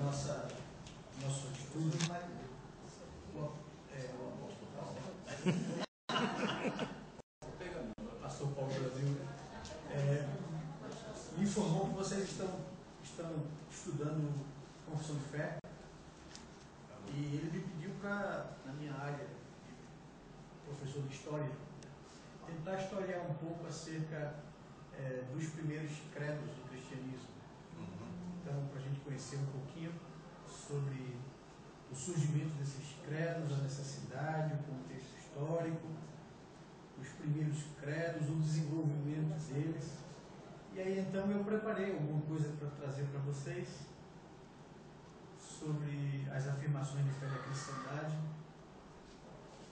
nosso estudo, o apóstolo pastor Paulo Brasil me informou que vocês estão estudando confissão de fé, e ele me pediu para, na minha área de professor de história, tentar historiar um pouco acerca dos primeiros credos do cristianismo. Então, para a gente conhecer um pouquinho sobre o surgimento desses credos, a necessidade, o contexto histórico, os primeiros credos, o desenvolvimento deles. E aí, então, eu preparei alguma coisa para trazer para vocês sobre as afirmações de fé da cristandade,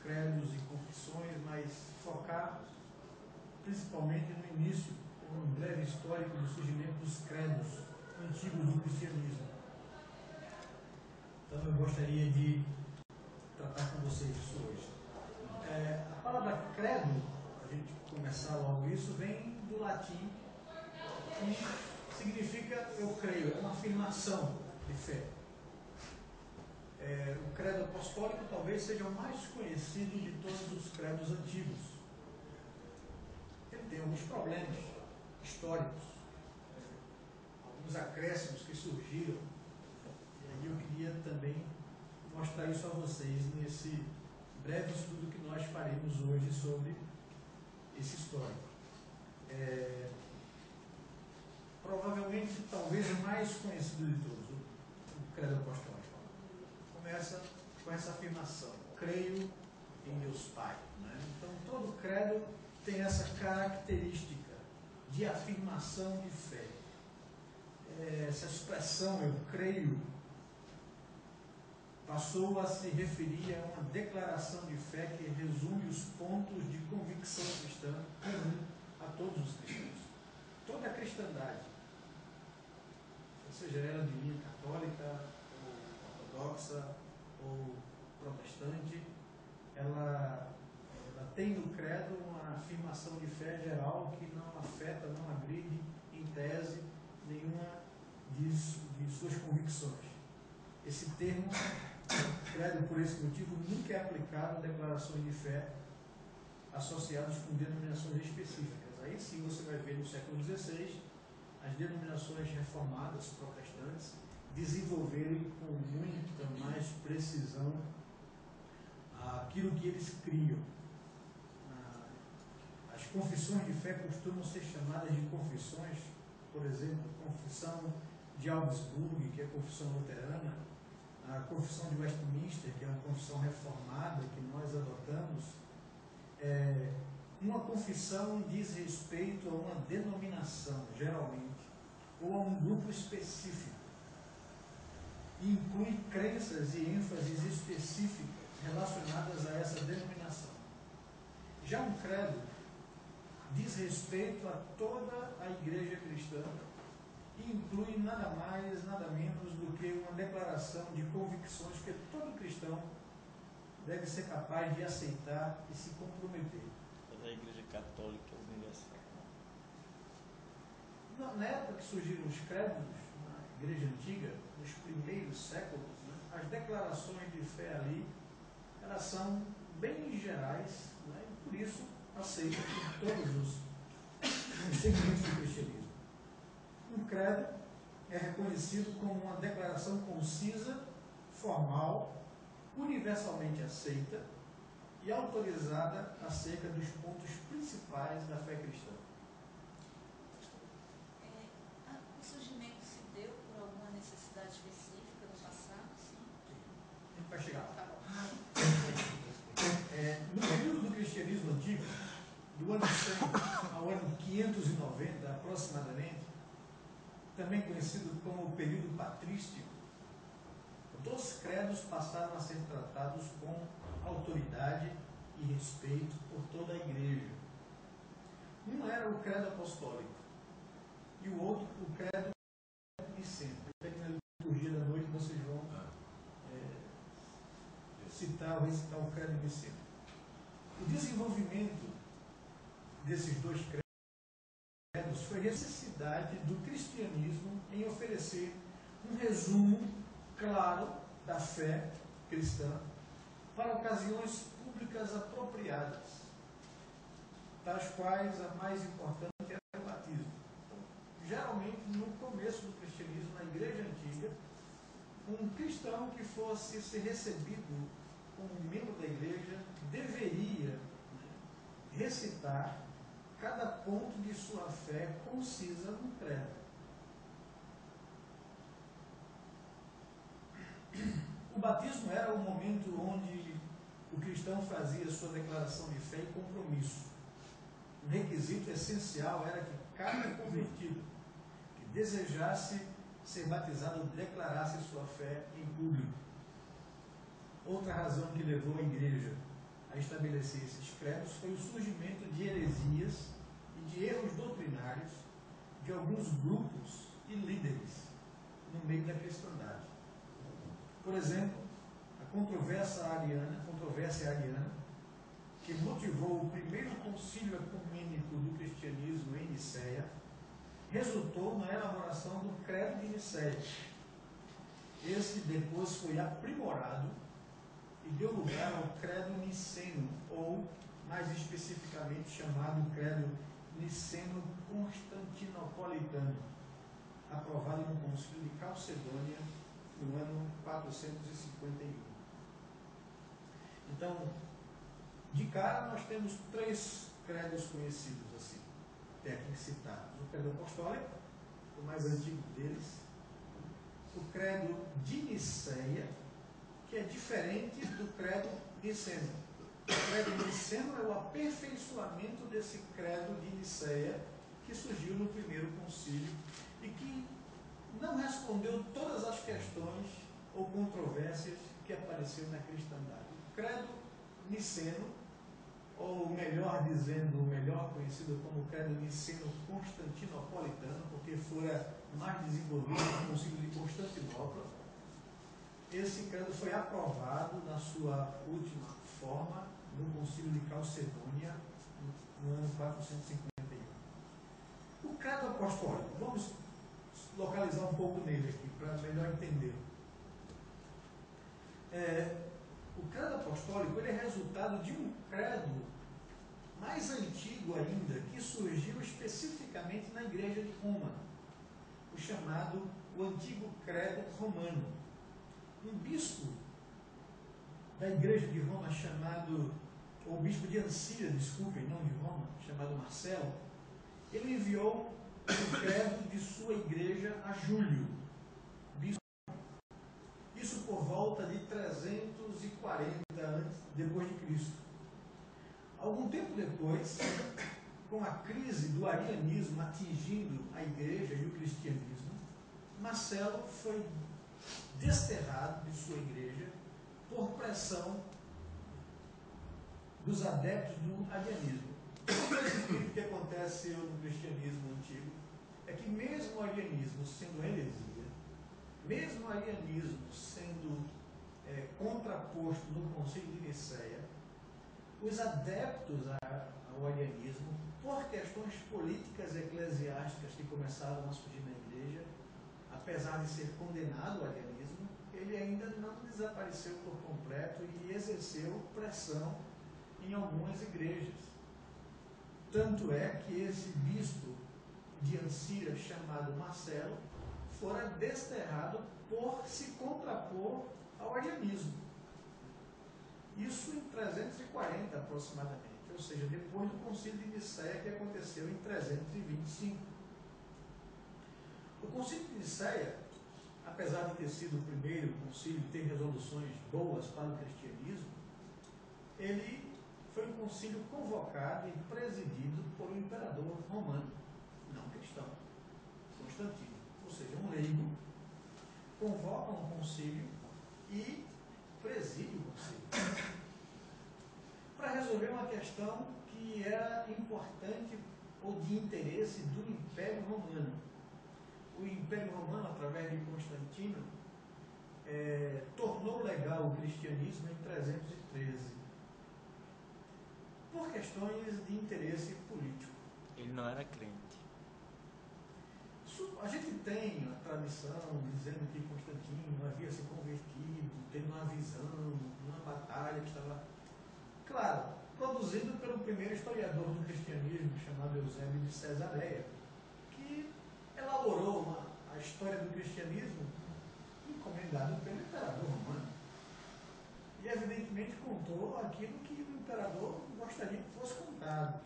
credos e confissões, mas focar principalmente no início, um breve histórico do surgimento dos credos antigos do cristianismo. Então eu gostaria de tratar com vocês isso hoje. A palavra credo, para a gente começar logo isso, vem do latim e significa eu creio, é uma afirmação de fé. O credo apostólico talvez seja o mais conhecido de todos os credos antigos. Ele tem alguns problemas históricos, alguns acréscimos que surgiram, e aí eu queria também mostrar isso a vocês nesse breve estudo que nós faremos hoje sobre esse histórico. Provavelmente, talvez o mais conhecido de todos, o credo apostólico. Começa com essa afirmação: creio em Deus Pai. Né? Então, todo credo tem essa característica de afirmação de fé. Essa expressão, eu creio, passou a se referir a uma declaração de fé que resume os pontos de convicção cristã comum a todos os cristãos. Toda a cristandade, seja ela de linha católica, ou ortodoxa, ou protestante, ela tem no credo uma afirmação de fé geral que não afeta, não agride, em tese, nenhuma de suas convicções. Esse termo, credo, por esse motivo, nunca é aplicado a declarações de fé associadas com denominações específicas. Aí sim você vai ver no século XVI as denominações reformadas, protestantes, desenvolverem com muita mais precisão aquilo que eles criam. As confissões de fé costumam ser chamadas de confissões, por exemplo, a confissão de Augsburg, que é a confissão luterana, a confissão de Westminster, que é uma confissão reformada que nós adotamos. Uma confissão diz respeito a uma denominação, geralmente, ou a um grupo específico, e inclui crenças e ênfases específicas relacionadas a essa denominação. Já um credo diz respeito a toda a igreja cristã e inclui nada mais, nada menos do que uma declaração de convicções que todo cristão deve ser capaz de aceitar e se comprometer. Da igreja católica universal. Na época que surgiram os credos, na igreja antiga, nos primeiros séculos, né, as declarações de fé ali, elas são bem gerais, né, e por isso aceitas por todos os segmentos do cristianismo. Um credo é reconhecido como uma declaração concisa, formal, universalmente aceita e autorizada acerca dos pontos principais da fé cristã. O surgimento se deu por alguma necessidade específica no passado? Sim. A gente vai chegar lá. Tá bom. No período do cristianismo antigo, do ano 100 ao ano 590 aproximadamente, também conhecido como o período patrístico, dos credos passaram a ser tratados com autoridade e respeito por toda a igreja. Um era o credo apostólico e o outro o credo niceno. Na liturgia da noite vocês vão recitar o credo niceno. O desenvolvimento desses dois credos foi a necessidade do cristianismo em oferecer um resumo claro da fé cristã para ocasiões públicas apropriadas, das quais a mais importante era o batismo. Então, geralmente, no começo do cristianismo, na igreja antiga, um cristão que fosse ser recebido como membro da igreja deveria recitar cada ponto de sua fé concisa no credo. O batismo era o momento onde o cristão fazia sua declaração de fé e compromisso. Um requisito essencial era que cada convertido que desejasse ser batizado declarasse sua fé em público. Outra razão que levou a igreja a estabelecer esses credos foi o surgimento de heresias e de erros doutrinários de alguns grupos e líderes no meio da cristandade. Por exemplo, a controvérsia ariana, que motivou o primeiro concílio ecumênico do cristianismo em Nicéia, resultou na elaboração do credo de Nicéia. Este depois foi aprimorado e deu lugar ao credo niceno, ou, mais especificamente, chamado credo niceno-constantinopolitano, aprovado no concílio de Calcedônia no ano 451. Então, de cara, nós temos 3 credos conhecidos assim, até aqui citados. O credo apostólico, o mais antigo deles, o credo de Nicéia, que é diferente do credo niceno. O credo niceno é o aperfeiçoamento desse credo de Nicéia, que surgiu no primeiro concílio e que não respondeu todas as questões ou controvérsias que apareceram na cristandade. O credo niceno, ou melhor dizendo, o melhor conhecido como credo niceno-constantinopolitano, porque fora mais desenvolvido no concílio de Constantinopla. Esse credo foi aprovado na sua última forma no concílio de Calcedônia no ano 451. O credo apostólico, vamos localizar um pouco nele aqui, para melhor entender. O credo apostólico ele é resultado de um credo mais antigo ainda, que surgiu especificamente na igreja de Roma, o chamado, o antigo credo romano. Um bispo da igreja de Roma chamado, ou bispo de Ancília, desculpem, não de Roma, chamado Marcelo, ele enviou o credo de sua igreja a Júlio, bispo. Isso por volta de 340 depois de Cristo. Algum tempo depois, com a crise do arianismo atingindo a igreja e o cristianismo, Marcelo foi desterrado de sua igreja por pressão dos adeptos do arianismo. O que acontece no cristianismo antigo é que mesmo o arianismo sendo heresia, mesmo o arianismo sendo contraposto no concílio de Nicéia, os adeptos ao arianismo, por questões políticas eclesiásticas que começaram a surgir na igreja, apesar de ser condenado o arianismo, ele ainda não desapareceu por completo e exerceu pressão em algumas igrejas. Tanto é que esse bispo de Ancília, chamado Marcelo, fora desterrado por se contrapor ao arianismo. Isso em 340 aproximadamente, ou seja, depois do concílio de Nicéia, que aconteceu em 325. O concílio de Nicéia, apesar de ter sido o primeiro concílio e ter resoluções boas para o cristianismo, ele foi um concílio convocado e presidido por um imperador romano, não cristão, Constantino, ou seja, um leigo, convoca um concílio e preside o concílio para resolver uma questão que era importante ou de interesse do Império Romano. O Império Romano, através de Constantino, tornou legal o cristianismo em 313, por questões de interesse político. Ele não era crente. A gente tem a tradição dizendo que Constantino havia se tendo uma visão, uma batalha que estava, claro, produzido pelo primeiro historiador do cristianismo, chamado Eusébio de Cesareia, que elaborou a história do cristianismo encomendado pelo imperador romano. E, evidentemente, contou aquilo que o imperador gostaria que fosse contado.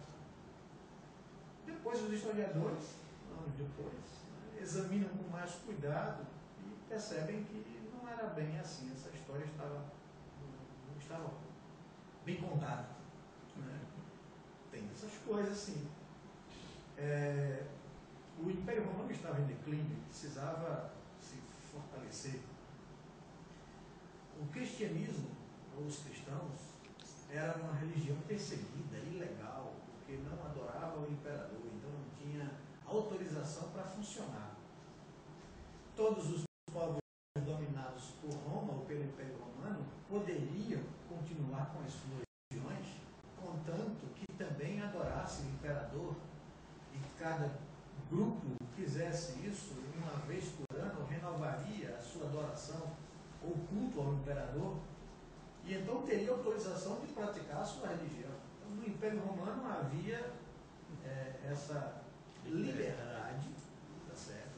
Depois, os historiadores, anos depois, examinam com mais cuidado e percebem que não era bem assim. Essa história não estava bem contada. Né? Tem essas coisas, sim. O Império Romano estava em declínio, precisava se fortalecer. O cristianismo, ou os cristãos, era uma religião perseguida, ilegal, porque não adorava o imperador, então não tinha autorização para funcionar. Todos os povos dominados por Roma ou pelo Império Romano poderiam continuar com as suas religiões, contanto que também adorasse o imperador, e cada grupo fizesse isso uma vez por ano, renovaria a sua adoração ou culto ao imperador, e então teria autorização de praticar a sua religião. Então, no Império Romano havia essa liberdade, tá certo,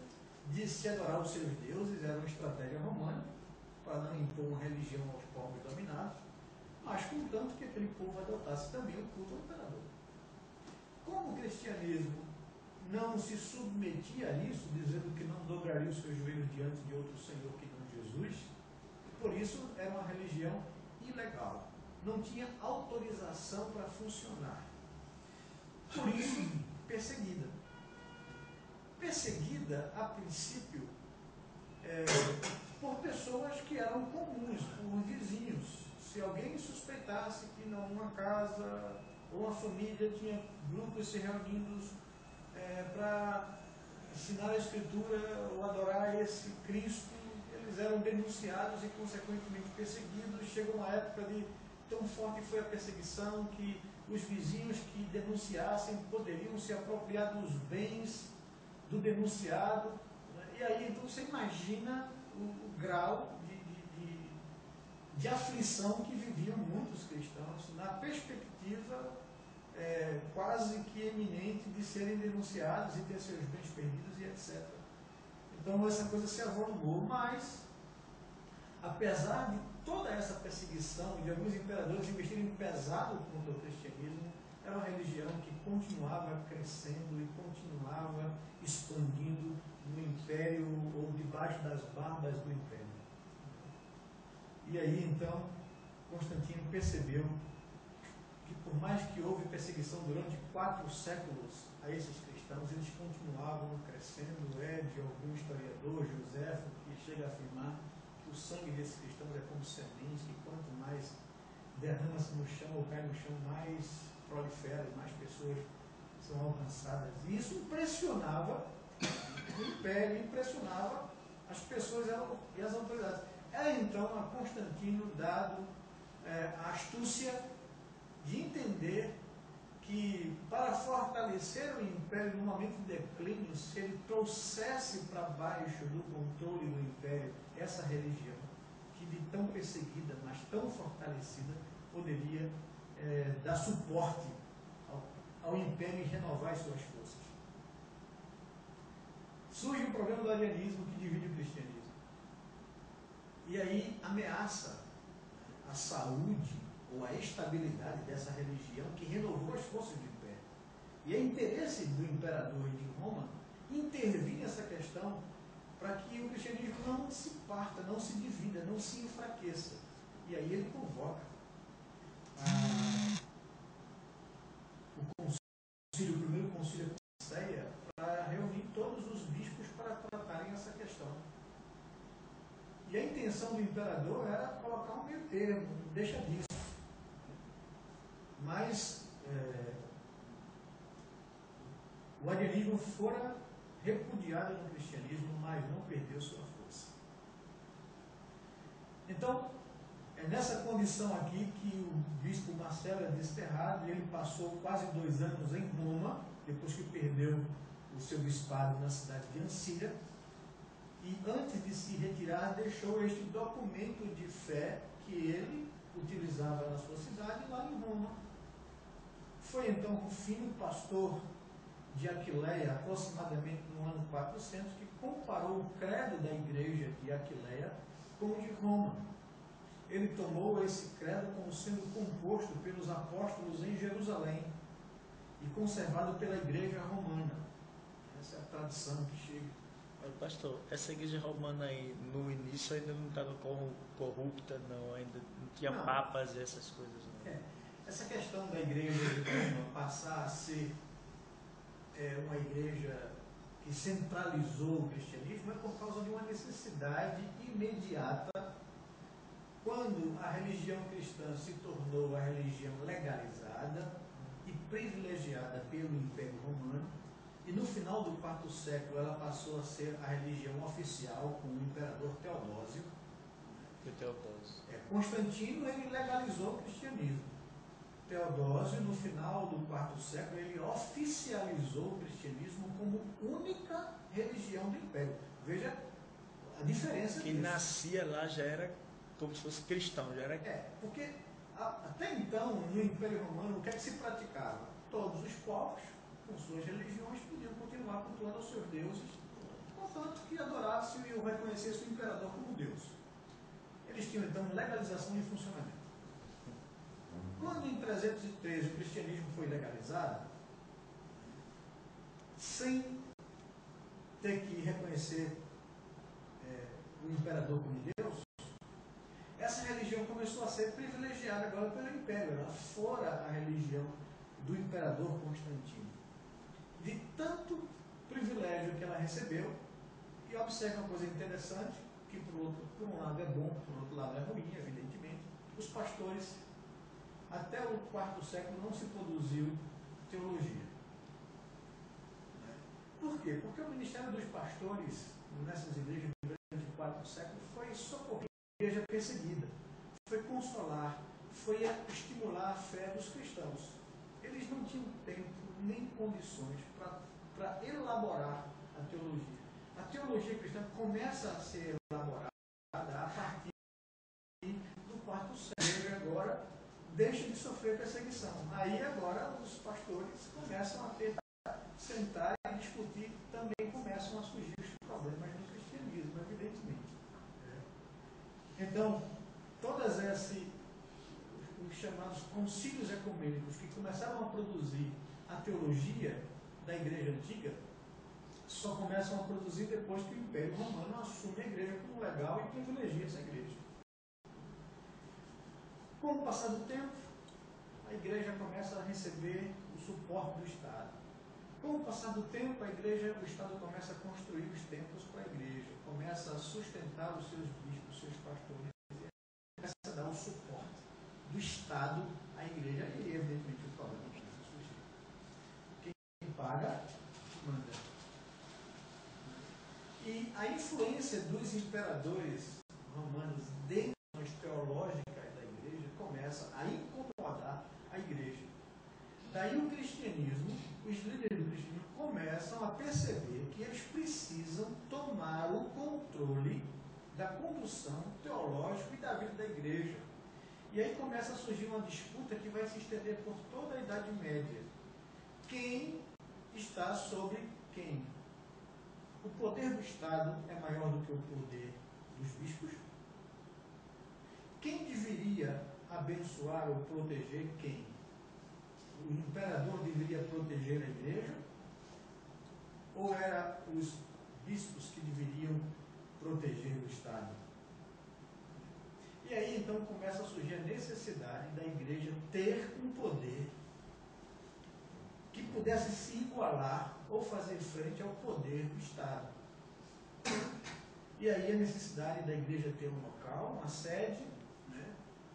de se adorar os seus deuses. Era uma estratégia romana para não impor uma religião aos povos dominados, mas contanto que aquele povo adotasse também o culto ao imperador. Como o cristianismo não se submetia a isso, dizendo que não dobraria os seus joelhos diante de outro Senhor que não Jesus, por isso era uma religião ilegal, não tinha autorização para funcionar. Por isso, perseguida. Perseguida, a princípio, por pessoas que eram comuns, por vizinhos. Se alguém suspeitasse que numa casa ou uma família tinha grupos se reunindo para ensinar a Escritura ou adorar esse Cristo, eles eram denunciados e consequentemente perseguidos. Chegou uma época de tão forte foi a perseguição que os vizinhos que denunciassem poderiam se apropriar dos bens do denunciado. Né? E aí então você imagina o grau de aflição que viviam muitos cristãos na perspectiva quase que eminente de serem denunciados e ter seus bens perdidos e etc. Então essa coisa se avolumou, mas apesar de toda essa perseguição e de alguns imperadores investirem pesado contra o cristianismo, era uma religião que continuava crescendo e continuava expandindo no império ou debaixo das barbas do império. E aí então Constantino percebeu que por mais que houve perseguição durante 4 séculos a esses cristãos, eles continuavam crescendo. De algum historiador, Joséfo, que chega a afirmar que o sangue desses cristãos é como semente, que quanto mais derrama-se no chão ou cai no chão, mais prolifera e mais pessoas são alcançadas. E isso impressionava o império, impressionava as pessoas e as autoridades. Era então a Constantino dado a astúcia de entender que para fortalecer o império no momento de declínio, se ele trouxesse para baixo do controle do império essa religião, que de tão perseguida, mas tão fortalecida, poderia dar suporte ao império e renovar as suas forças. Surge o problema do arianismo que divide o cristianismo. E aí ameaça a saúde ou a estabilidade dessa religião que renovou as forças do império. E é interesse do imperador de Roma intervir nessa questão para que o cristianismo não se parta, não se divida, não se enfraqueça. E aí ele convoca o primeiro concílio de Niceia para reunir todos os bispos para tratarem essa questão. E a intenção do imperador era colocar um meio termo, deixa disso. Mas o arianismo fora repudiado no cristianismo, mas não perdeu sua força. Então, é nessa condição aqui que o bispo Marcelo é desterrado, e ele passou quase 2 anos em Roma, depois que perdeu o seu bispado na cidade de Ancília, e antes de se retirar deixou este documento de fé que ele utilizava na sua cidade lá em Roma. Foi então Rufino, pastor de Aquileia, aproximadamente no ano 400, que comparou o credo da igreja de Aquileia com o de Roma. Ele tomou esse credo como sendo composto pelos apóstolos em Jerusalém e conservado pela igreja romana. Essa é a tradição que chega. Mas, pastor, essa igreja romana aí, no início ainda não estava corrupta, não, ainda não tinha Não. papas e essas coisas, não. Essa questão da igreja de Roma passar a ser uma igreja que centralizou o cristianismo é por causa de uma necessidade imediata, quando a religião cristã se tornou a religião legalizada e privilegiada pelo Império Romano, e no final do quarto século ela passou a ser a religião oficial com o imperador Teodósio. Constantino, ele legalizou o cristianismo. Teodósio, no final do quarto século, ele oficializou o cristianismo como única religião do Império. Veja a diferença. Quem nascia lá já era como se fosse cristão, já era... porque até então, no Império Romano, o que é que se praticava? Todos os povos, com suas religiões, podiam continuar cultuando os seus deuses, contanto que adorassem e o reconhecessem o imperador como Deus. Eles tinham, então, legalização de funcionamento. Quando em 313 o cristianismo foi legalizado, sem ter que reconhecer o imperador como Deus, essa religião começou a ser privilegiada agora pelo Império. Ela fora a religião do imperador Constantino. De tanto privilégio que ela recebeu, e observa uma coisa interessante, que por um lado é bom, por outro lado é ruim, evidentemente, os pastores, até o quarto século não se produziu teologia. Por quê? Porque o ministério dos pastores nessas igrejas durante o quarto século foi socorrer a igreja perseguida, foi consolar, foi estimular a fé dos cristãos. Eles não tinham tempo nem condições para elaborar a teologia. A teologia cristã começa a ser elaborada a partir do quarto século e agora deixa de sofrer perseguição. Aí agora os pastores começam a ter sentar e discutir, também começam a surgir os problemas do cristianismo, evidentemente. Então, todas os chamados concílios ecumênicos que começaram a produzir a teologia da igreja antiga, só começam a produzir depois que o Império Romano assume a igreja como legal e privilegia essa igreja. Com o passar do tempo, a igreja começa a receber o suporte do Estado. Com o passar do tempo, o Estado começa a construir os templos para a igreja, começa a sustentar os seus bispos, os seus pastores, começa a dar o suporte do Estado à igreja, e evidentemente o problema começa a surgir. Quem paga, manda. E a influência dos imperadores romanos dentro das teológicas da igreja começa a incomodar a igreja. Daí o cristianismo, os líderes do cristianismo começam a perceber que eles precisam tomar o controle da condução teológica e da vida da igreja. E aí começa a surgir uma disputa que vai se estender por toda a Idade Média. Quem está sobre quem? O poder do Estado é maior do que o poder dos bispos? Quem deveria abençoar ou proteger quem? O imperador deveria proteger a igreja? Ou eram os bispos que deveriam proteger o Estado? E aí então começa a surgir a necessidade da igreja ter um poder que pudesse se igualar ou fazer frente ao poder do Estado. E aí a necessidade da igreja ter um local, uma sede, né?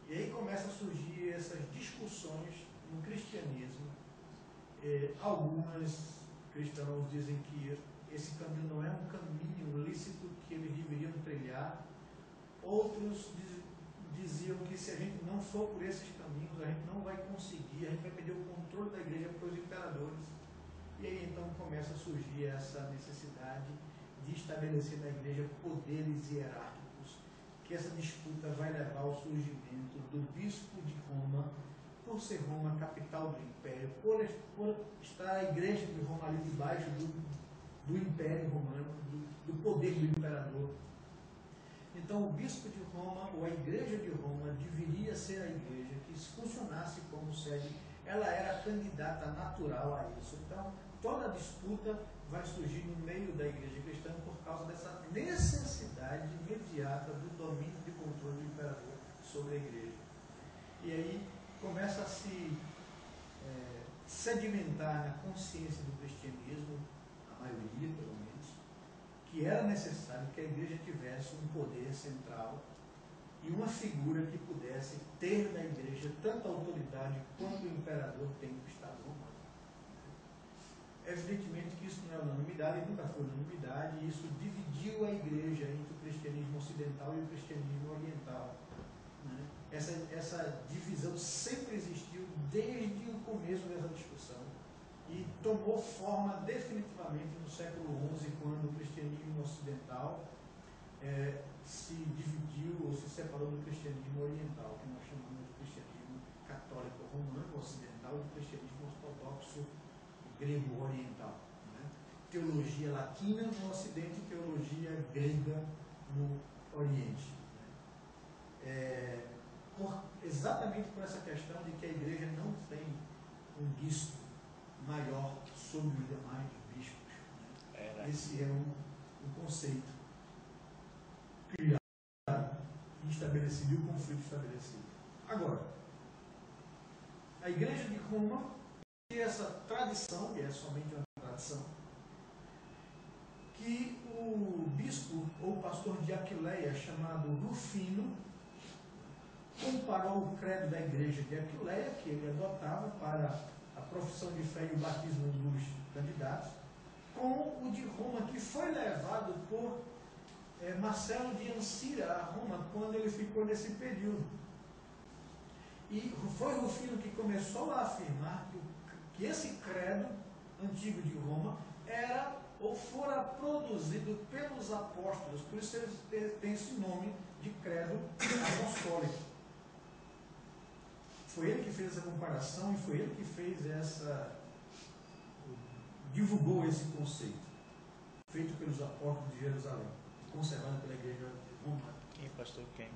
E aí começam a surgir essas discussões no cristianismo. Alguns cristãos dizem que esse caminho não é um caminho lícito que eles deveriam trilhar. Outros diziam que se a gente não for por esses caminhos, a gente não vai conseguir, a gente vai perder o controle da igreja para os imperadores. E aí então começa a surgir essa necessidade de estabelecer na igreja poderes hierárquicos, que essa disputa vai levar ao surgimento do bispo de Roma, por ser Roma capital do império, por estar a igreja de Roma ali debaixo do império romano, do poder do imperador. Então o bispo de Roma, ou a igreja de Roma, deveria ser a igreja que funcionasse como sede. Ela era candidata natural a isso. Então toda a disputa vai surgir no meio da igreja cristã por causa dessa necessidade imediata do domínio e controle do imperador sobre a igreja. E aí começa a se sedimentar na consciência do cristianismo, a maioria pelo menos, que era necessário que a igreja tivesse um poder central e uma figura que pudesse ter na igreja tanta autoridade quanto o imperador tem no Estado romano. Evidentemente que isso não é unanimidade, nunca foi unanimidade, e isso dividiu a igreja entre o cristianismo ocidental e o cristianismo oriental. Né? Essa divisão sempre existiu desde o começo dessa discussão e tomou forma definitivamente no século XI, quando o cristianismo ocidental se dividiu ou se separou do cristianismo oriental, que nós chamamos de cristianismo católico romano ocidental e do cristianismo ortodoxo grego-oriental. Né? Teologia latina no Ocidente e teologia grega no Oriente. Né? Exatamente por essa questão de que a igreja não tem um bispo maior sobre os demais bispos. Né? Esse é um conceito criado e estabelecido, e o conflito estabelecido. Agora, a igreja de Roma tem essa tradição, e é somente uma tradição, que o bispo ou pastor de Aquileia, chamado Rufino, comparou o credo da igreja de Aquileia, que ele adotava para a profissão de fé e o batismo dos candidatos, com o de Roma, que foi levado por Marcelo de Ancira a Roma, quando ele ficou nesse período. E foi Rufino que começou a afirmar que esse credo antigo de Roma era ou fora produzido pelos apóstolos, por isso ele tem esse nome de credo apostólico. Foi ele que fez essa comparação e foi ele que fez divulgou esse conceito, feito pelos apóstolos de Jerusalém, conservado pela igreja de Roma. Quem, pastor, quem?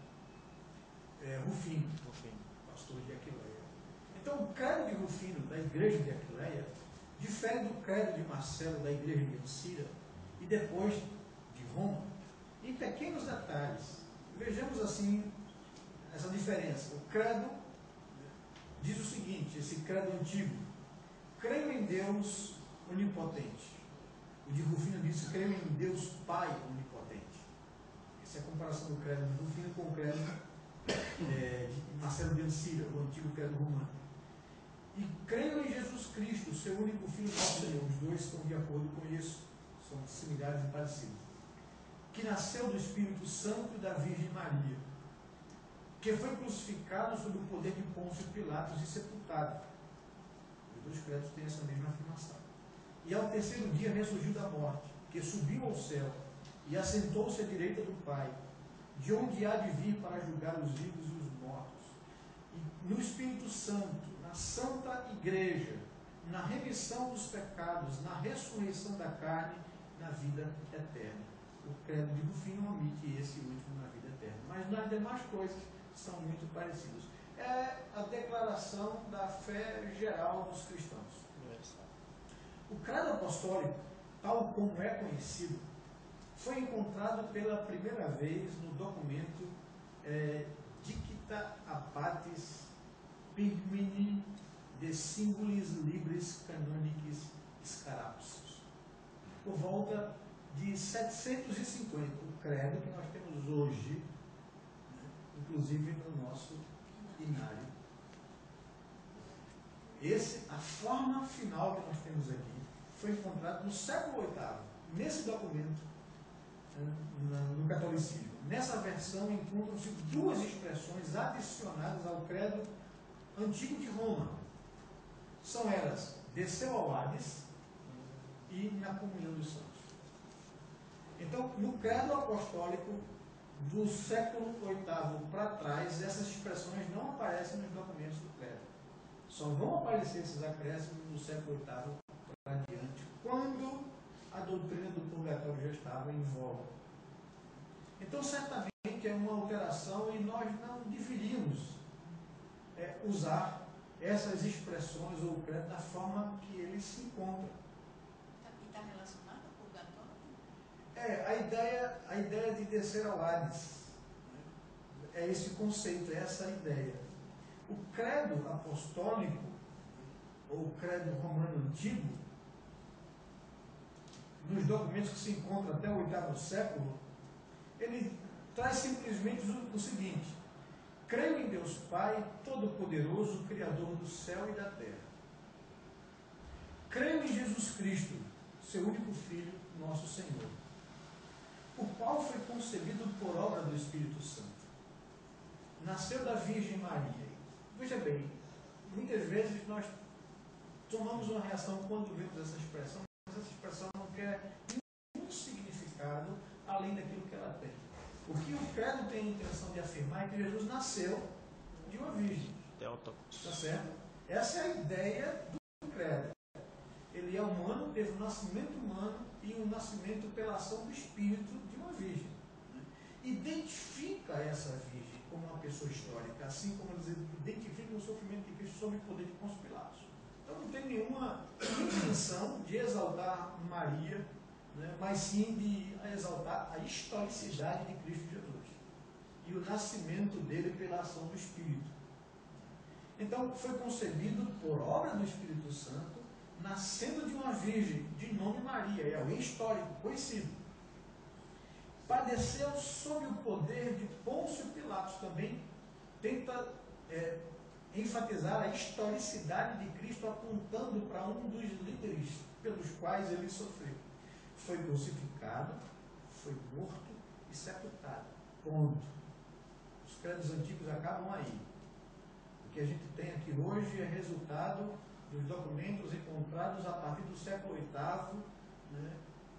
Rufino, pastor de Aquileia. Então o credo de Rufino, da igreja de Aquileia, difere do credo de Marcelo, da igreja de Ancira, e depois de Roma, em pequenos detalhes. Vejamos assim essa diferença. O credo diz o seguinte, esse credo antigo: creio em Deus onipotente. O de Rufino diz: creio em Deus Pai onipotente. Essa é a comparação do credo de Rufino com o credo de Marcelo de Ancira, o antigo credo romano. E creio em Jesus Cristo, seu único Filho nosso Senhor. Os dois estão de acordo com isso, são similares e parecidos. Que nasceu do Espírito Santo e da Virgem Maria, que foi crucificado sob o poder de Pôncio Pilatos e sepultado. Os dois credos têm essa mesma afirmação. E ao terceiro dia ressurgiu da morte, que subiu ao céu e assentou-se à direita do Pai, de onde há de vir para julgar os vivos e os mortos. E no Espírito Santo, na Santa Igreja, na remissão dos pecados, na ressurreição da carne, na vida eterna. O credo de Rufino omite esse último, na vida eterna. Mas nas demais coisas são muito parecidos. É a declaração da fé geral dos cristãos. O credo apostólico, tal como é conhecido, foi encontrado pela primeira vez no documento Dicta Abbatis Pigmini de Singulis Libris Canonicis Scarapsus, por volta de 750, o credo que nós temos hoje, né, inclusive no nosso inário. A forma final que nós temos aqui foi encontrada no século VIII, nesse documento, no catolicismo. Nessa versão encontram-se duas expressões adicionadas ao credo antigo de Roma. São elas: desceu ao Hades e na comunhão dos santos. Então, no credo apostólico do século VIII para trás, essas expressões não aparecem nos documentos do credo. Só vão aparecer esses acréscimos no século VIII para diante, quando a doutrina do purgatório já estava em voga. Então, certamente é uma alteração e nós não deveríamos usar essas expressões ou o credo da forma que ele se encontra. E está relacionado ao purgatório? A ideia de descer ao Hades. É esse conceito, é essa ideia. O credo apostólico, ou o credo romano antigo, nos documentos que se encontram até o VIII século, ele traz simplesmente o seguinte: creio em Deus Pai, Todo-Poderoso, Criador do céu e da terra. Creio em Jesus Cristo, seu único Filho, nosso Senhor, o qual foi concebido por obra do Espírito Santo. Nasceu da Virgem Maria. Veja bem, muitas vezes nós tomamos uma reação quando vemos essa expressão, mas essa expressão não quer nenhum significado além daquilo que ela tem. O que o credo tem a intenção de afirmar é que Jesus nasceu de uma virgem. Está certo? Essa é a ideia do credo. Ele é humano, teve um nascimento humano e um nascimento pela ação do Espírito de uma virgem. Identifica essa virgem como uma pessoa histórica, assim como eles identificam o sofrimento de Cristo sob o poder de Pôncio Pilatos. Então não tem nenhuma intenção de exaltar Maria, né, mas sim de exaltar a historicidade de Cristo Jesus e o nascimento dele pela ação do Espírito. Então foi concebido por obra do Espírito Santo, nascendo de uma virgem de nome Maria, é alguém histórico, conhecido. Padeceu sob o poder de Pôncio Pilatos, também tenta enfatizar a historicidade de Cristo, apontando para um dos líderes pelos quais ele sofreu. Foi crucificado, foi morto e sepultado. Ponto. Os credos antigos acabam aí. O que a gente tem aqui hoje é resultado dos documentos encontrados a partir do século VIII, né,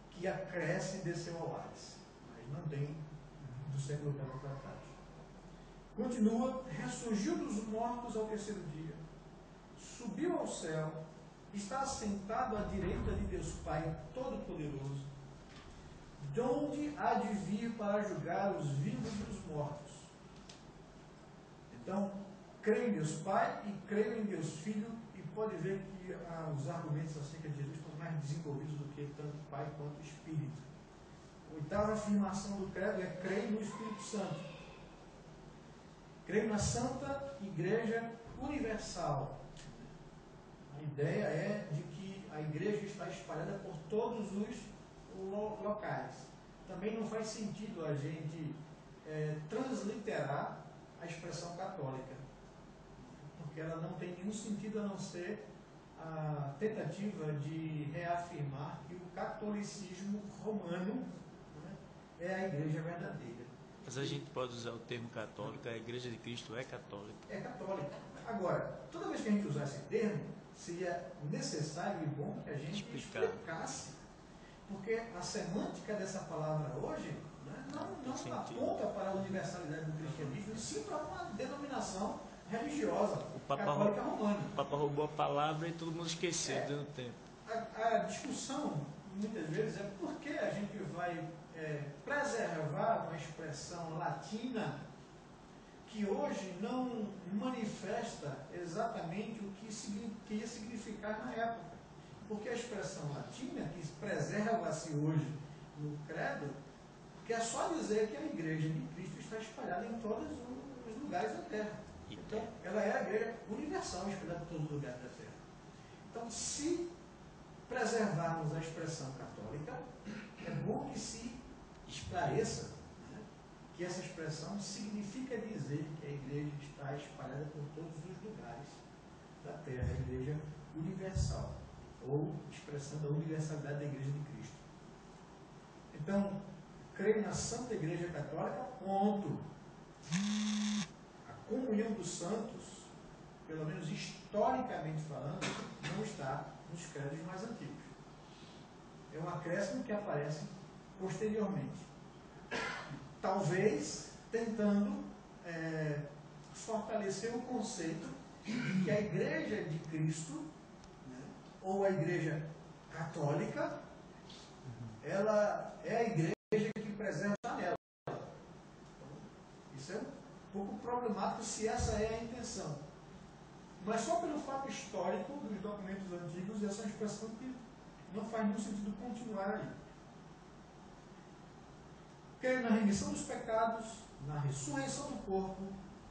que acresce e desceu ao Hades. Mas não tem do século VIII para trás. Continua: ressurgiu dos mortos ao terceiro dia, subiu ao céu, está assentado à direita de Deus Pai Todo-Poderoso, de onde há de vir para julgar os vivos e os mortos. Então, creio em Deus Pai e creio em Deus Filho, e pode ver que os argumentos acerca de Jesus estão mais desenvolvidos do que tanto Pai quanto Espírito. A oitava afirmação do credo é: creio no Espírito Santo. Creio na Santa Igreja Universal. A ideia é de que a igreja está espalhada por todos os locais. Também não faz sentido a gente transliterar a expressão católica, porque ela não tem nenhum sentido a não ser a tentativa de reafirmar que o catolicismo romano, né, é a igreja verdadeira. Mas a gente pode usar o termo católico, a Igreja de Cristo é católica. É católica. Agora, toda vez que a gente usar esse termo, seria necessário e bom que a gente explicasse, porque a semântica dessa palavra hoje, né, não aponta para a universalidade do cristianismo, e sim para uma denominação religiosa, católica romana. O Papa roubou a palavra e todo mundo esqueceu dentro do tempo. A discussão, muitas vezes, é por que a gente vai preservar uma expressão latina que hoje não manifesta exatamente o que ia significar na época. Porque a expressão latina, que preserva-se hoje no credo, quer só dizer que a igreja de Cristo está espalhada em todos os lugares da terra. Então, ela é a igreja universal espalhada em todos os lugares da terra. Então, se preservarmos a expressão católica, é bom que se esclareça, né, que essa expressão significa dizer que a igreja está espalhada por todos os lugares da terra, a igreja universal, ou expressão da universalidade da igreja de Cristo. Então, creio na Santa Igreja Católica, ponto. A comunhão dos santos, pelo menos historicamente falando, não está nos credos mais antigos. É um acréscimo que aparece posteriormente. Talvez tentando fortalecer o conceito de que a Igreja de Cristo, né, ou a Igreja Católica, ela é a Igreja que preserva nela. Então, isso é um pouco problemático se essa é a intenção. Mas só pelo fato histórico dos documentos antigos, essa é uma expressão que não faz nenhum sentido continuar ali. Creio na remissão dos pecados, na ressurreição do corpo,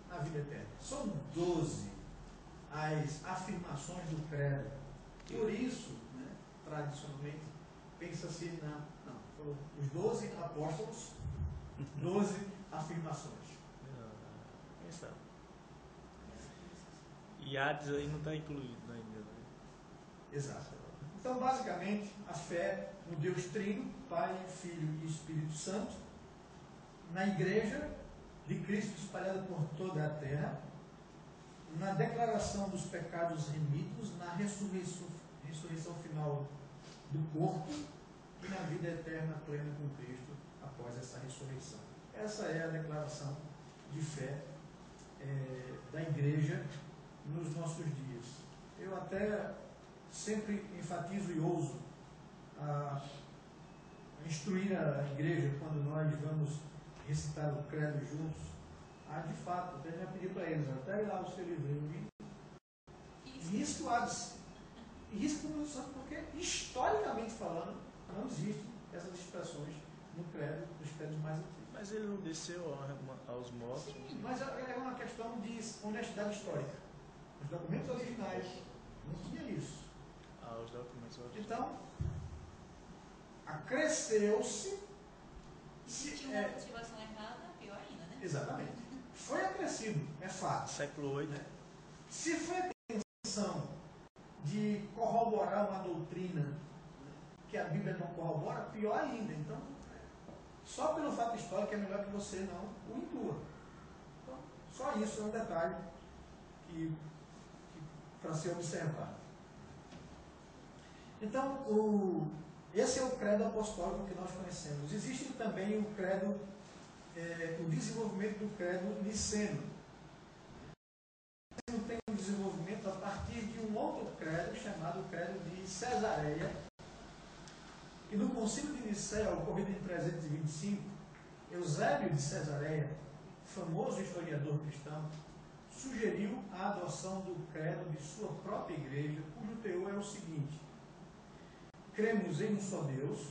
na vida eterna. São 12 as afirmações do credo. Por isso, né, tradicionalmente, pensa-se foram os 12 apóstolos, 12 afirmações. E Hades aí não está incluído ainda. Né? Exato. Então, basicamente, a fé no Deus Trino, Pai, Filho e Espírito Santo, na Igreja de Cristo espalhada por toda a terra, na declaração dos pecados remidos, na ressurreição final do corpo e na vida eterna plena com Cristo após essa ressurreição. Essa é a declaração de fé da Igreja nos nossos dias. Eu até sempre enfatizo e ouso a instruir a Igreja quando nós vamos recitar o credo juntos. De fato, até já pedi para eles, até lá o seu livrinho e risco Hades. E risco do Santo, porque historicamente falando, não existem essas expressões no credo, nos credos mais antigos. Mas ele não desceu aos mortos? Sim, mas é uma questão de honestidade histórica. Os documentos originais não tinha isso. Os documentos originais. Então, acresceu-se. Se tinha uma motivação errada, pior ainda, né? Exatamente. Foi acrescido, é fato. Século VIII. Né? Se foi a intenção de corroborar uma doutrina que a Bíblia não corrobora, pior ainda. Então, só pelo fato histórico é melhor que você não o inclua. Então, só isso é um detalhe para ser observado. Então, esse é o credo apostólico que nós conhecemos. Existe também o credo, o desenvolvimento do credo niceno. Tem um desenvolvimento a partir de um outro credo chamado credo de Cesareia. E no concílio de Nicéia, ocorrido em 325, Eusébio de Cesareia, famoso historiador cristão, sugeriu a adoção do credo de sua própria igreja, cujo teor é o seguinte: cremos em um só Deus,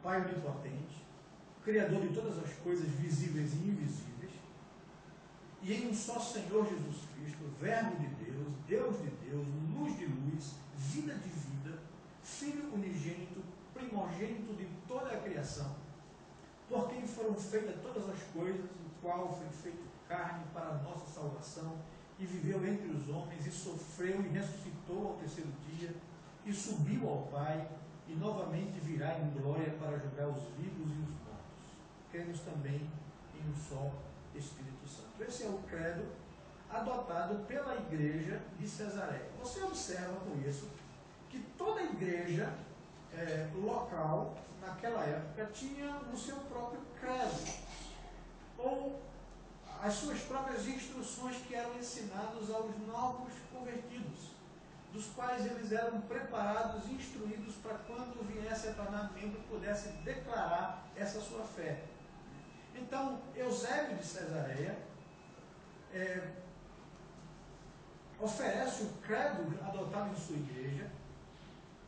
Pai onipotente, Criador de todas as coisas visíveis e invisíveis, e em um só Senhor Jesus Cristo, Verbo de Deus, Deus de Deus, luz de luz, vida de vida, Filho unigênito, primogênito de toda a criação, por quem foram feitas todas as coisas, o qual foi feito carne para a nossa salvação, e viveu entre os homens, e sofreu e ressuscitou ao terceiro dia, e subiu ao Pai, e novamente virá em glória para julgar os vivos e os mortos. Cremos também em um só Espírito Santo. Esse é o credo adotado pela igreja de Cesareia. Você observa com isso que toda igreja local, naquela época, tinha o seu próprio credo, ou as suas próprias instruções que eram ensinadas aos novos convertidos, dos quais eles eram preparados e instruídos para quando viesse a tornar membro, pudesse declarar essa sua fé. Então, Eusébio de Cesareia oferece o credo adotado em sua igreja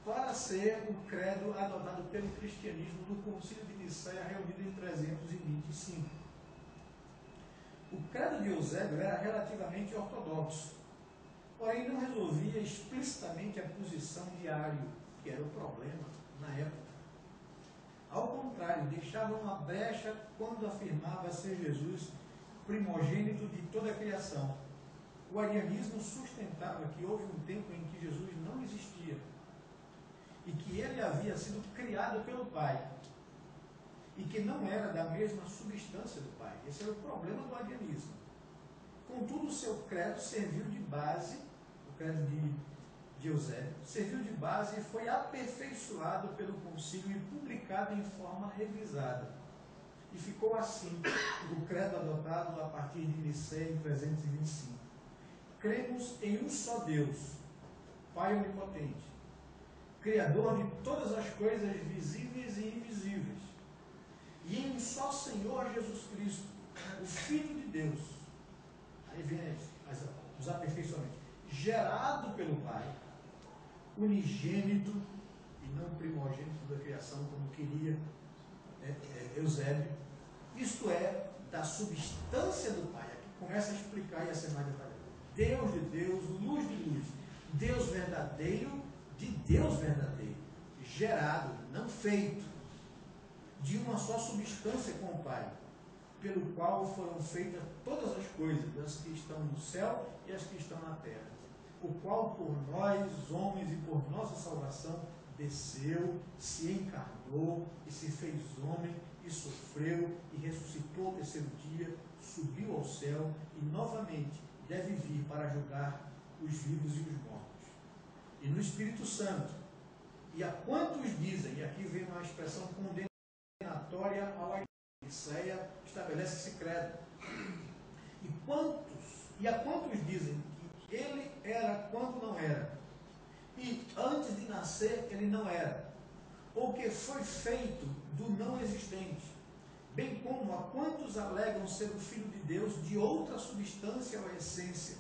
para ser o credo adotado pelo cristianismo no concílio de Nicéia, reunido em 325. O credo de Eusébio era relativamente ortodoxo, porém não resolvia explicitamente a posição de Ário, que era o problema na época. Ao contrário, deixava uma brecha quando afirmava ser Jesus primogênito de toda a criação. O arianismo sustentava que houve um tempo em que Jesus não existia e que ele havia sido criado pelo Pai e que não era da mesma substância do Pai. Esse era o problema do arianismo. Contudo, o seu credo serviu de base, o credo de Eusébio, serviu de base e foi aperfeiçoado pelo concílio e publicado em forma revisada. E ficou assim o credo adotado a partir de Nicéia em 325. Cremos em um só Deus, Pai onipotente, Criador de todas as coisas visíveis e invisíveis, e em um só Senhor Jesus Cristo, o Filho de Deus. Aí vem os aperfeiçoamentos. Gerado pelo Pai, unigênito e não primogênito da criação, como queria Eusébio, isto é, da substância do Pai. Aqui começa a explicar e a ser mais detalhado. Deus de Deus, luz de luz, Deus verdadeiro de Deus verdadeiro, gerado, não feito, de uma só substância com o Pai, pelo qual foram feitas todas as coisas, as que estão no céu e as que estão na terra, o qual por nós, homens, e por nossa salvação, desceu, se encarnou e se fez homem, e sofreu, e ressuscitou ao terceiro dia, subiu ao céu, e novamente deve vir para julgar os vivos e os mortos. E no Espírito Santo, e a quantos dizem, e aqui vem uma expressão condenatória ao Nicéia, estabelece esse credo. E a quantos dizem que ele era quando não era, e antes de nascer ele não era, ou que foi feito do não existente, bem como a quantos alegam ser o Filho de Deus de outra substância ou essência,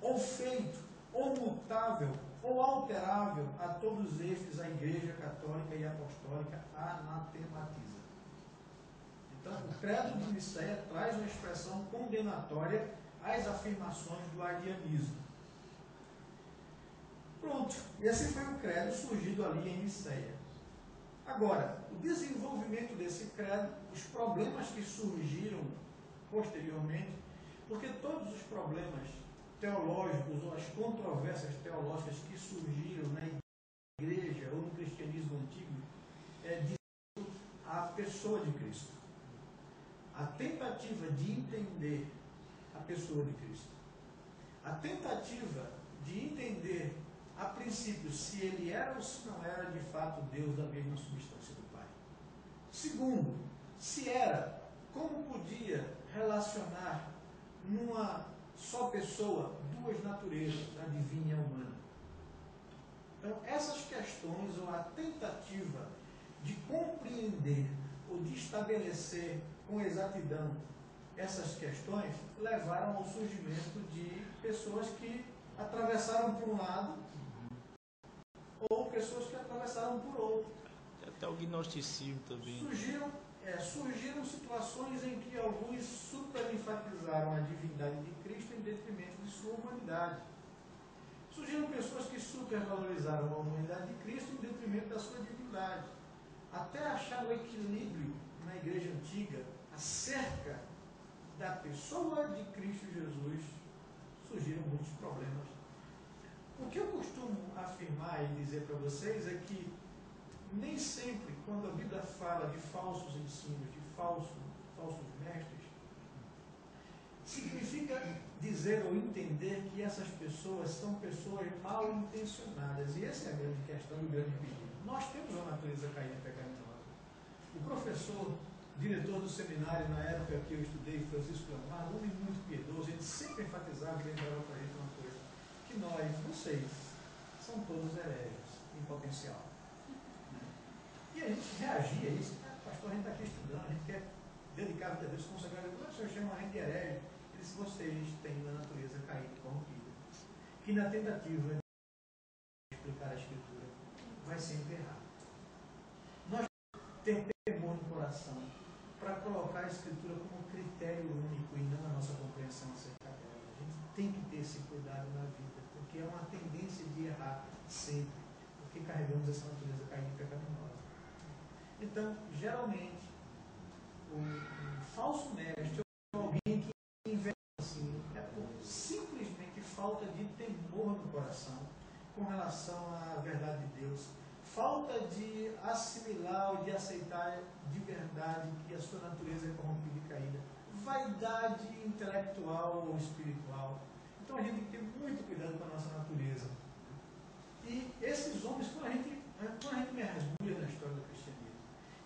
ou feito, ou mutável, ou alterável, a todos estes a Igreja Católica e Apostólica anatematiza. Então, o credo de Nicéia traz uma expressão condenatória às afirmações do arianismo. Pronto, esse foi o credo surgido ali em Nicéia. Agora, o desenvolvimento desse credo, os problemas que surgiram posteriormente, porque todos os problemas teológicos ou as controvérsias teológicas que surgiram na igreja ou no cristianismo antigo diz a pessoa de Cristo. A tentativa de entender a pessoa de Cristo. A tentativa de entender a princípio se ele era ou se não era de fato Deus da mesma substância do Pai. Segundo, se era, como podia relacionar numa só pessoa duas naturezas, a divina e a humana. Então, essas questões, ou a tentativa de compreender ou de estabelecer com exatidão essas questões, levaram ao surgimento de pessoas que atravessaram por um lado ou pessoas que atravessaram por outro. Até o gnosticismo também. Surgiram situações em que alguns superenfatizaram a divindade de Cristo em detrimento de sua humanidade. Surgiram pessoas que supervalorizaram a humanidade de Cristo em detrimento da sua divindade. Até achar o equilíbrio na igreja antiga acerca da pessoa de Cristo Jesus, surgiram muitos problemas. O que eu costumo afirmar e dizer para vocês é que nem sempre, quando a Bíblia fala de falsos ensinos, de falsos mestres, significa dizer ou entender que essas pessoas são pessoas mal intencionadas. E essa é a grande questão e o grande perigo. Nós temos uma natureza caída e pecaminosa. O professor, diretor do seminário, na época que eu estudei, Francisco Lamar, um homem muito piedoso, ele sempre enfatizava e lembrava para a gente uma coisa, que vocês, são todos hereges em potencial. E a gente reagia a isso. Pastor, a gente está aqui estudando, a gente quer dedicar a vida a Deus, consagrar a Deus. Mas o senhor chama a gente de herege. Ele disse, vocês têm uma natureza caída e corrompida, que na tentativa de explicar a Escritura vai sempre errar. Nós temos temor no coração para colocar a Escritura como critério único e não a nossa compreensão acerca dela. A gente tem que ter esse cuidado na vida, porque é uma tendência de errar sempre, porque carregamos essa natureza caída e pecaminosa. Então, geralmente, um falso mestre ou alguém que inventa assim, é por simplesmente falta de temor no coração com relação à verdade de Deus, falta de assimilar ou de aceitar de verdade que a sua natureza é corrompida e caída, vaidade intelectual ou espiritual. Então a gente tem que ter muito cuidado com a nossa natureza. E esses homens, quando a gente mergulha na história do cristianismo,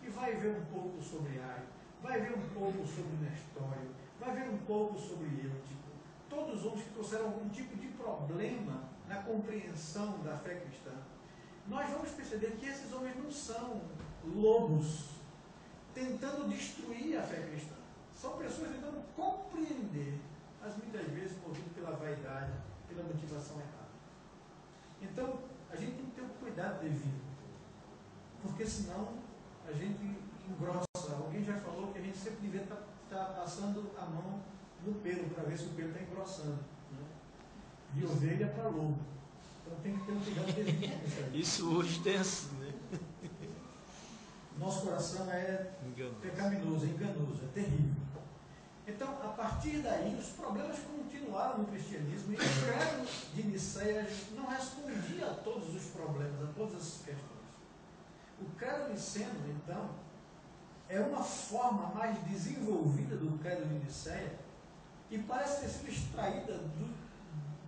e vai ver um pouco sobre Ario, vai ver um pouco sobre Nestório, vai ver um pouco sobre Eutico, todos os homens que trouxeram algum tipo de problema na compreensão da fé cristã, nós vamos perceber que esses homens não são lobos tentando destruir a fé cristã. São pessoas tentando compreender, mas muitas vezes movido pela vaidade, pela motivação errada. Então, a gente tem que ter um cuidado devido, porque senão a gente engrossa. Alguém já falou que a gente sempre devia estar passando a mão no pelo, para ver se o pelo está engrossando, né? De ovelha para lobo. Então tem que ter um cuidado devido. Isso hoje tem assim, né? Nosso coração é pecaminoso, é enganoso, é terrível. Então, a partir daí, os problemas continuaram no cristianismo e o credo de Nicéia não respondia a todos os problemas, a todas as questões. O credo niceno, então, é uma forma mais desenvolvida do credo de Nicéia e parece ter sido extraída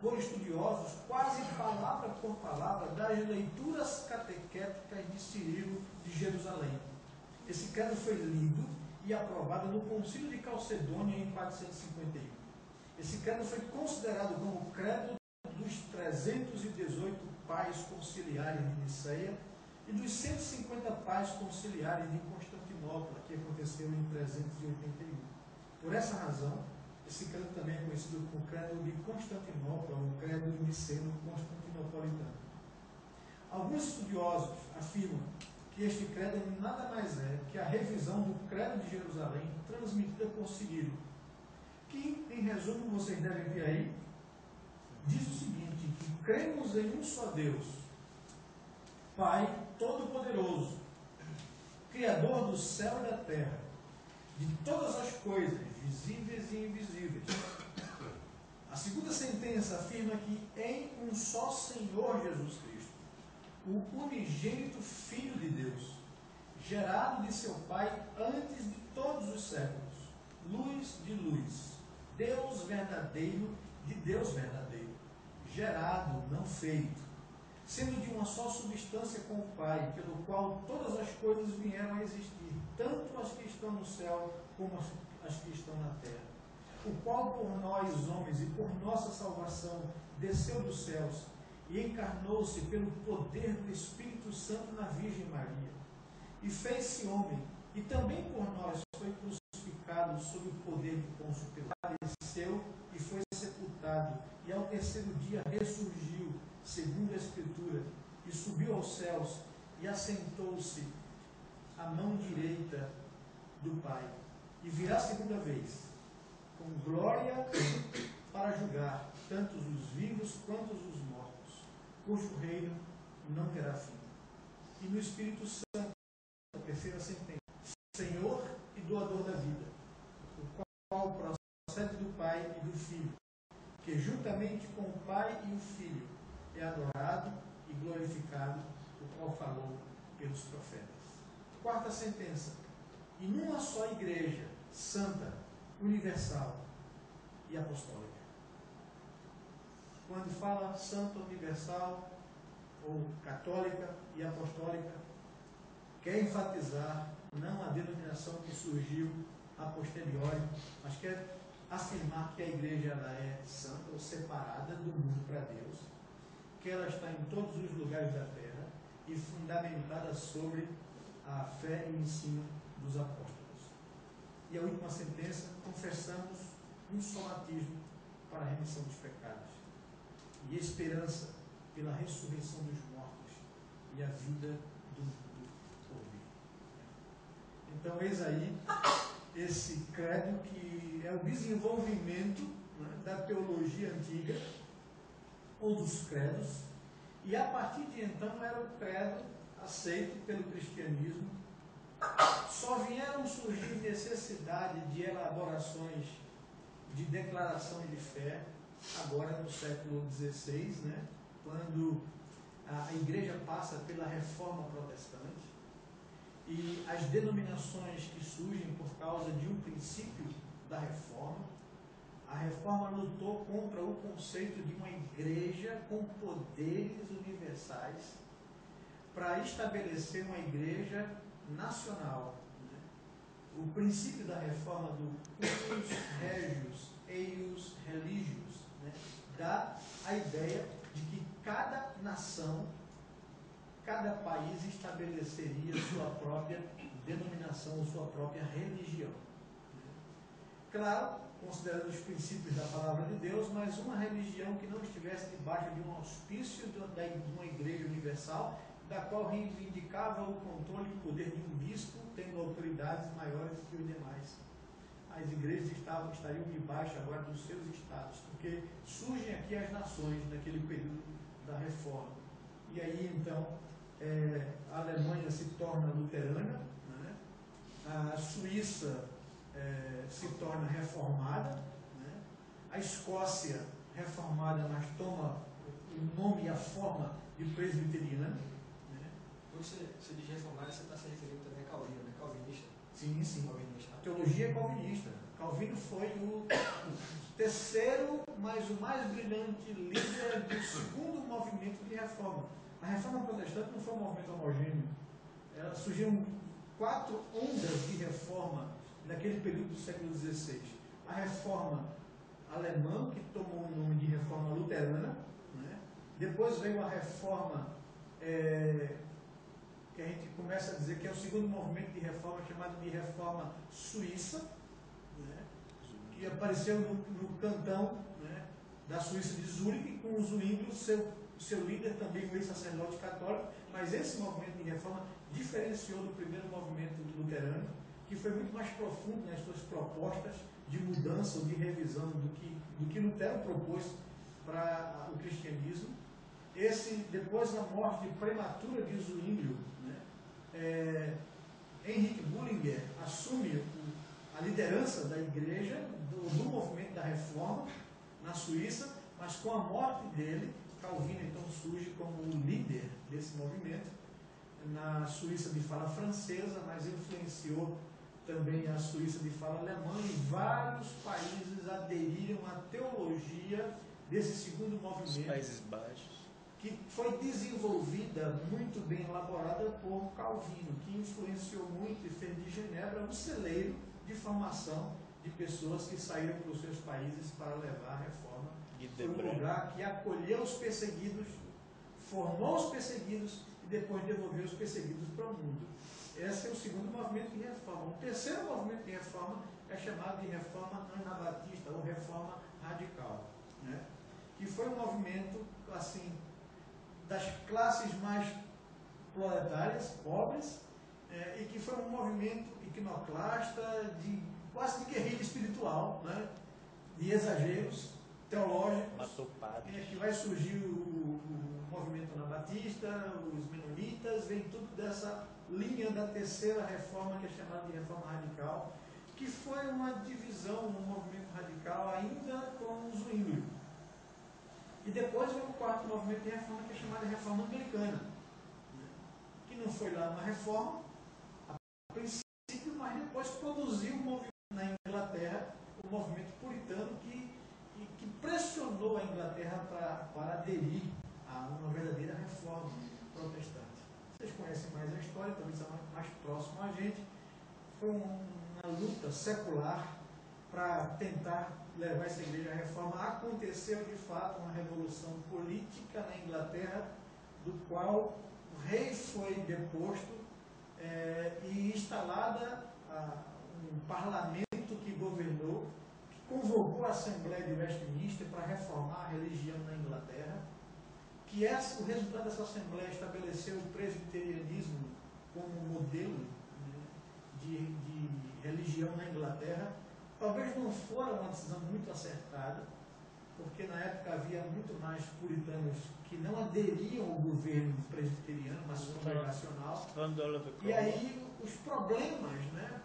por estudiosos, quase palavra por palavra, das leituras catequéticas de Cirilo de Jerusalém. Esse credo foi lido e aprovado no Concílio de Calcedônia em 451. Esse credo foi considerado como o credo dos 318 pais conciliares de Niceia e dos 150 pais conciliares de Constantinopla, que aconteceu em 381. Por essa razão, esse credo também é conhecido como credo de Constantinopla, ou credo niceno constantinopolitano. Alguns estudiosos afirmam que este credo nada mais é que a revisão do credo de Jerusalém transmitida por Cirilo, que, em resumo, vocês devem ver aí, diz o seguinte, que cremos em um só Deus, Pai Todo-Poderoso, Criador do céu e da terra, de todas as coisas, visíveis e invisíveis. A segunda sentença afirma que em um só Senhor Jesus Cristo, o unigênito Filho de Deus, gerado de seu Pai antes de todos os séculos, luz de luz, Deus verdadeiro de Deus verdadeiro, gerado, não feito, sendo de uma só substância com o Pai, pelo qual todas as coisas vieram a existir, tanto as que estão no céu como as que estão na terra, o qual por nós, homens, e por nossa salvação, desceu dos céus e encarnou-se pelo poder do Espírito Santo na Virgem Maria, e fez-se homem, e também por nós foi crucificado sob o poder de Pôncio Pilato, desceu e foi sepultado, e ao terceiro dia ressurgiu, segundo a Escritura, e subiu aos céus, e assentou-se à mão direita do Pai, e virá a segunda vez, com glória para julgar tanto os vivos quanto os mortos, cujo reino não terá fim. E no Espírito Santo, a terceira sentença, Senhor e doador da vida, o qual procede do Pai e do Filho, que juntamente com o Pai e o Filho é adorado e glorificado, o qual falou pelos profetas. Quarta sentença, e numa só igreja, santa, universal e apostólica. Quando fala santa, universal, ou católica e apostólica, quer enfatizar não a denominação que surgiu a posteriori, mas quer afirmar que a igreja ela é santa ou separada do mundo para Deus, que ela está em todos os lugares da terra e fundamentada sobre a fé e o ensino dos apóstolos. E a última sentença, confessamos um só batismo para a remissão dos pecados e esperança pela ressurreição dos mortos e a vida do mundo por vir. Então, eis aí esse credo que é o desenvolvimento, né, da teologia antiga, ou dos credos, e a partir de então era o credo aceito pelo cristianismo. Só vieram surgir necessidade de elaborações de declaração de fé, agora no século XVI, né, quando a igreja passa pela reforma protestante, e as denominações que surgem por causa de um princípio da reforma, a Reforma lutou contra o conceito de uma igreja com poderes universais para estabelecer uma igreja nacional. O princípio da Reforma do cuius regius, eius religios, dá a ideia de que cada nação, cada país estabeleceria sua própria denominação ou sua própria religião. Claro, considerando os princípios da palavra de Deus, mas uma religião que não estivesse debaixo de um auspício de uma igreja universal, da qual reivindicava o controle e poder de um bispo, tendo autoridades maiores que os demais. As igrejas estariam debaixo agora dos seus estados, porque surgem aqui as nações naquele período da Reforma. E aí, então, a Alemanha se torna luterana, né? A Suíça se torna reformada, né? A Escócia reformada, mas toma o nome e a forma de presbiteriana. Né? Quando você diz reformada, você está se referindo também a Calvino, né? Calvinista. Sim, sim. Calvinista. A teologia é calvinista. Calvino foi o terceiro, mas o mais brilhante líder do segundo movimento de reforma. A reforma protestante não foi um movimento homogêneo. Surgiram 4 ondas de reforma naquele período do século XVI. A reforma alemã, que tomou o nome de reforma luterana, né? Depois veio a reforma, que a gente começa a dizer que é o segundo movimento de reforma, chamado de reforma suíça, né? Que apareceu no cantão, né, da Suíça de Zurique, com o Zwinglio, seu líder, também um ex-sacerdote católico. Mas esse movimento de reforma diferenciou do primeiro movimento luterano, que foi muito mais profundo nas suas propostas de mudança ou de revisão do que Lutero propôs para o cristianismo. Depois da morte prematura de Zwinglio, né, Henrik Bullinger assume a liderança da igreja, do movimento da reforma na Suíça, mas com a morte dele, Calvino então surge como o líder desse movimento na Suíça de fala francesa, mas influenciou também a Suíça de fala alemã, e vários países aderiram à teologia desse segundo movimento. Os Países Baixos. Que foi desenvolvida, muito bem elaborada por Calvino, que influenciou muito e fez de Genebra um celeiro de formação de pessoas que saíram para os seus países para levar a reforma. Foi um lugar que acolheu os perseguidos, formou os perseguidos e depois devolveu os perseguidos para o mundo. Esse é o segundo movimento de reforma. O terceiro movimento de reforma é chamado de reforma anabatista, ou reforma radical, né? Que foi um movimento, assim, das classes mais proletárias, pobres, e que foi um movimento iconoclasta, quase de guerrilha espiritual, né? De exageros teológicos, que vai surgir o movimento anabatista, os menonitas, vem tudo dessa linha da terceira reforma, que é chamada de reforma radical, que foi uma divisão, um movimento radical ainda com o Zwinglio. E depois vem o quarto movimento de reforma, que é chamado de reforma anglicana, que não foi lá uma reforma, a princípio, mas depois produziu um movimento na Inglaterra, o movimento puritano, que pressionou a Inglaterra para aderir a uma verdadeira reforma protestante. Vocês conhecem mais a história, talvez são mais próximo a gente. Foi uma luta secular para tentar levar essa igreja à reforma. Aconteceu de fato uma revolução política na Inglaterra, do qual o rei foi deposto e instalada um parlamento que governou, que convocou a Assembleia de Westminster para reformar a religião na Inglaterra, que o resultado dessa Assembleia estabeleceu o presbiterianismo como modelo, né, de religião na Inglaterra. Talvez não fora uma decisão muito acertada, porque na época havia muito mais puritanos que não aderiam ao governo presbiteriano, mas congregacional. E aí os problemas, né,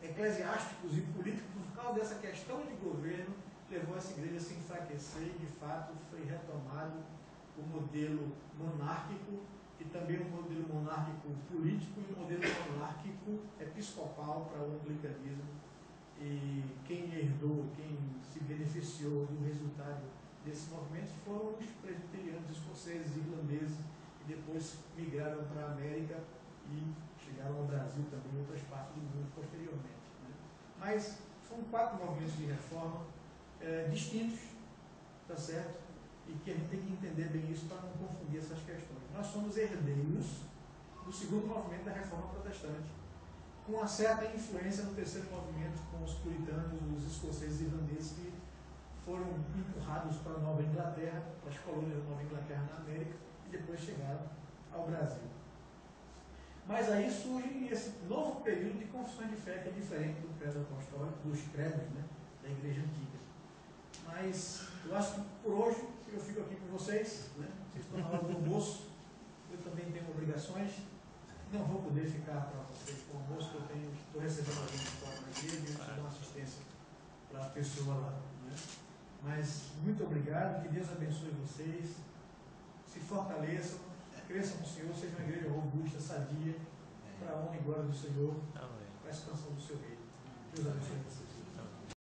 eclesiásticos e políticos, por causa dessa questão de governo, levou essa igreja a se enfraquecer, e de fato foi retomado o modelo monárquico, e também o modelo monárquico político e o modelo monárquico episcopal para o anglicanismo. E quem herdou ajudou, quem se beneficiou do resultado desse movimento foram os presbiterianos escoceses, irlandeses, que depois migraram para a América e chegaram ao Brasil também e outras partes do mundo posteriormente, né? Mas são 4 movimentos de reforma distintos, tá certo? E que a gente tem que entender bem isso para não confundir essas questões. Nós somos herdeiros do segundo movimento da Reforma Protestante, com uma certa influência no terceiro movimento, com os puritanos, os escoceses e irlandeses, que foram empurrados para a Nova Inglaterra, para as colônias da Nova Inglaterra na América, e depois chegaram ao Brasil. Mas aí surge esse novo período de confissão de fé, que é diferente do credo apostólico, dos credos, né, da Igreja Antiga. Mas eu acho que por hoje eu fico aqui com vocês, né? Vocês estão na hora do almoço, eu também tenho obrigações, não vou poder ficar para vocês com o almoço, que eu estou recebendo alguém de fora da igreja e eu preciso dar uma assistência para a pessoa lá, né? Mas muito obrigado, que Deus abençoe vocês, se fortaleçam, cresçam no Senhor, sejam uma igreja robusta, sadia, para a honra e glória do Senhor, para a expansão do seu reino. Deus abençoe vocês.